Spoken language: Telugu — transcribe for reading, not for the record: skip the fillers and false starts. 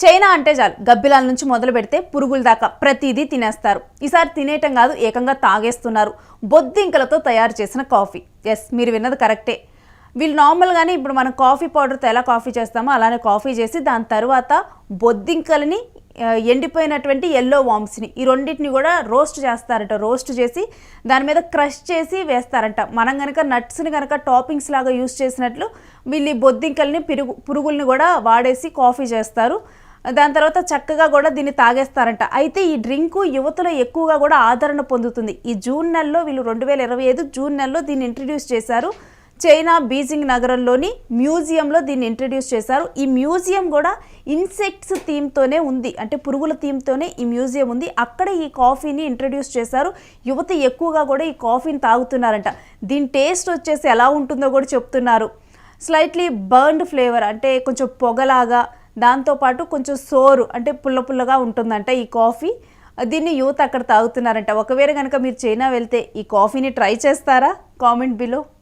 చైనా అంటే చాలు గబ్బిలాల నుంచి మొదలు పెడితే పురుగుల దాకా ప్రతిదీ తినేస్తారు. ఈసారి తినేయటం కాదు, ఏకంగా తాగేస్తున్నారు. బొద్దింకలతో తయారు చేసిన కాఫీ. ఎస్, మీరు విన్నది కరెక్టే. వీళ్ళు నార్మల్గానే ఇప్పుడు మనం కాఫీ పౌడర్తో ఎలా కాఫీ చేస్తామో అలానే కాఫీ చేసి దాని తర్వాత బొద్దింకలని ఎండిపోయినటువంటి ఎల్లో వామ్స్ని ఈ రెండింటిని కూడా రోస్ట్ చేస్తారంట. రోస్ట్ చేసి దాని మీద క్రష్ చేసి వేస్తారంట. మనం కనుక నట్స్ని కనుక టాపింగ్స్ లాగా యూస్ చేసినట్లు వీళ్ళు బొద్దింకల్ని పురుగుల్ని కూడా వాడేసి కాఫీ చేస్తారు. దాని తర్వాత చక్కగా కూడా దీన్ని తాగేస్తారంట. అయితే ఈ డ్రింకు యువతలో ఎక్కువగా కూడా ఆదరణ పొందుతుంది. ఈ జూన్ నెలలో వీళ్ళు 2025 జూన్ నెలలో దీన్ని ఇంట్రడ్యూస్ చేశారు. చైనా బీజింగ్ నగరంలోని మ్యూజియంలో దీన్ని ఇంట్రడ్యూస్ చేశారు. ఈ మ్యూజియం కూడా ఇన్సెక్ట్స్ థీమ్తోనే ఉంది, అంటే పురుగుల థీమ్తోనే ఈ మ్యూజియం ఉంది. అక్కడే ఈ కాఫీని ఇంట్రడ్యూస్ చేశారు. యువత ఎక్కువగా కూడా ఈ కాఫీని తాగుతున్నారంట. దీని టేస్ట్ వచ్చేసి ఎలా ఉంటుందో కూడా చెప్తున్నారు. స్లైట్లీ బర్న్డ్ ఫ్లేవర్, అంటే కొంచెం పొగలాగా, దాంతోపాటు కొంచెం సోరు అంటే పుల్ల పుల్లగా ఉంటుందంట ఈ కాఫీ. దీన్ని యూత్ అక్కడ తాగుతున్నారంట. ఒకవేళ కనుక మీరు చైనా వెళ్తే ఈ కాఫీని ట్రై చేస్తారా? Comment below.